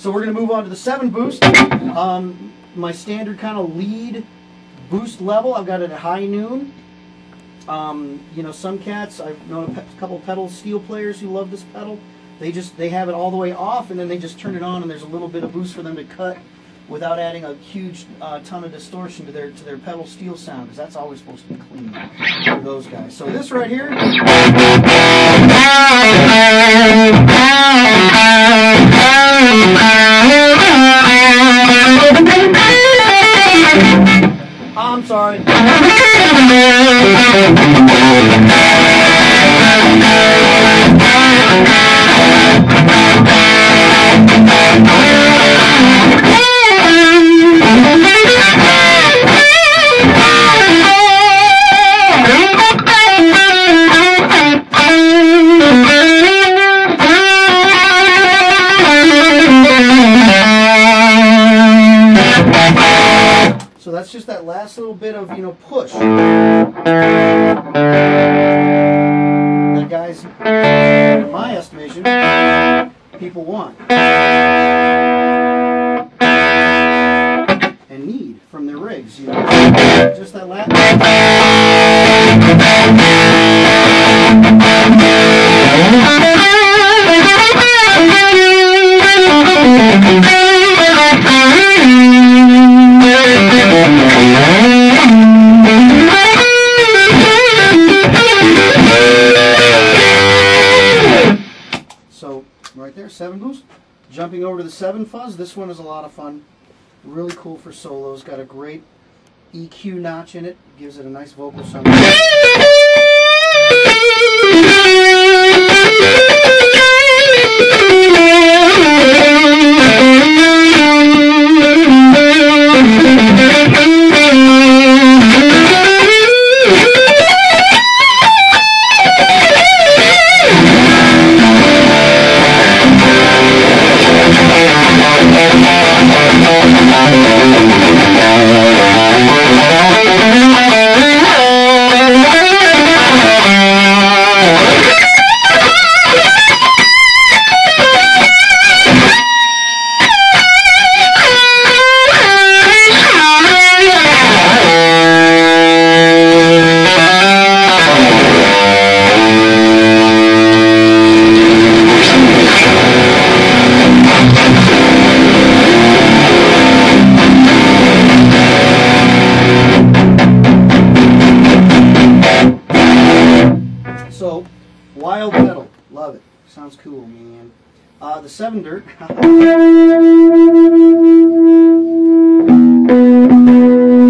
So we're going to move on to the 7 boost. My standard kind of lead boost level, I've got it at high noon. You know, some cats, I've known a couple pedal steel players who love this pedal. They have it all the way off, and then they just turn it on, and there's a little bit of boost for them to cut without adding a huge ton of distortion to their pedal steel sound, because that's always supposed to be clean for those guys. So this right here. I'm sorry. So that's just that last little bit of, you know, push. That, guys, in my estimation, people want and need from their rigs, you know. Just that last. So right there, 7 boost. Jumping over to the 7 fuzz. This one is a lot of fun. Really cool for solos. Got a great EQ notch in it. Gives it a nice vocal sound. So, wild pedal, love it. Sounds cool, man. The 7 dirt. The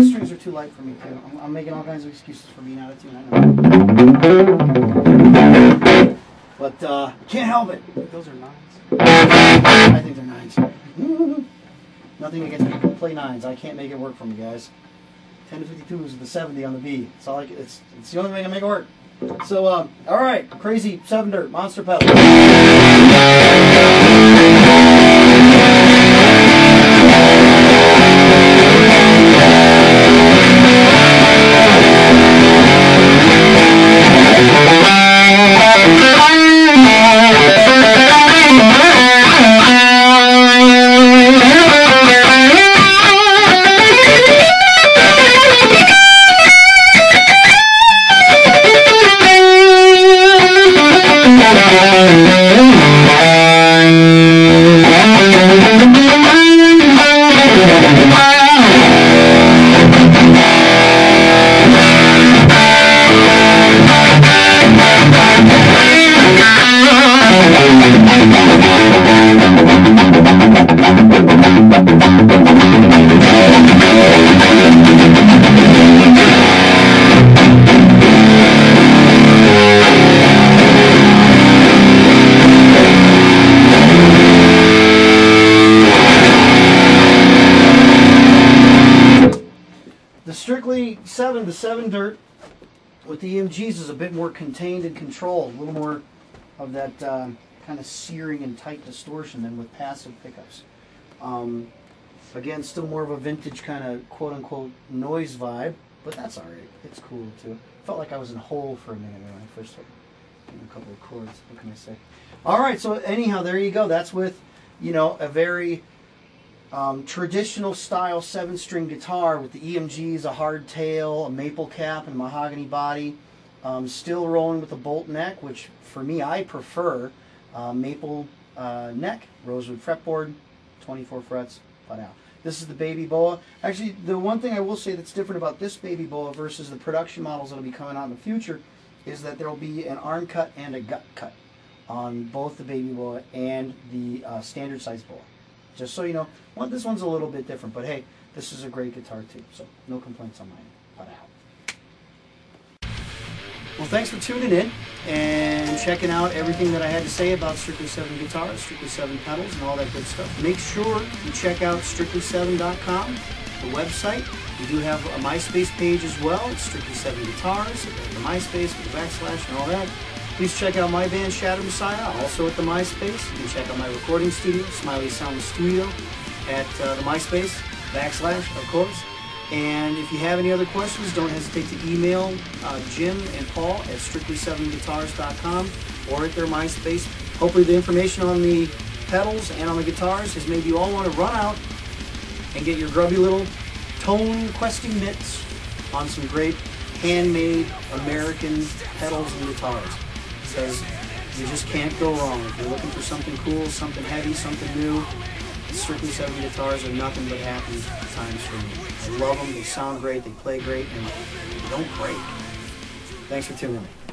strings are too light for me too. I'm making all kinds of excuses for being out of tune. I know. But can't help it. Those are 9s. I think they're 9s. Nothing against people who play 9s. I can't make it work for me, guys. 10 to 52 is the 70 on the B. It's all it's the only way I can make it work. So, all right, crazy 7 dirt monster pedal. The 7 dirt with the EMGs is a bit more contained and controlled, a little more of that kind of searing and tight distortion than with passive pickups. Again, still more of a vintage kind of quote-unquote noise vibe, but that's alright. It's cool too. Felt like I was in Hole for a minute when I first started doing a couple of chords. What can I say? Alright, so anyhow, there you go. That's with you know, a very traditional style 7-string guitar with the EMGs, a hard tail, a maple cap, and a mahogany body. Still rolling with a bolt neck, which for me I prefer. Maple neck, rosewood fretboard, 24 frets, flat out. This is the Baby Boa. Actually, the one thing I will say that's different about this Baby Boa versus the production models that will be coming out in the future is that there will be an arm cut and a gut cut on both the Baby Boa and the standard size Boa. Just so you know, this one's a little bit different, but hey, this is a great guitar too, so no complaints on my end. Flat out. Well, thanks for tuning in and checking out everything that I had to say about Strictly 7 guitars, Strictly 7 pedals, and all that good stuff. Make sure you check out strictly7.com, the website. We do have a MySpace page as well. It's Strictly 7 Guitars, the MySpace with the backslash and all that. Please check out my band, Shatter, also at the MySpace. You can check out my recording studio, Smiley Sound Studio, at the MySpace, backslash, of course. And if you have any other questions, don't hesitate to email Jim and Paul at strictly7guitars.com or at their MySpace. Hopefully the information on the pedals and on the guitars has made you all want to run out and get your grubby little tone questing mitts on some great handmade American pedals and guitars. Because you just can't go wrong. If you're looking for something cool, something heavy, something new, Strictly 7 guitars are nothing but happy times for me. I love them, they sound great, they play great, and they don't break. Thanks for tuning in.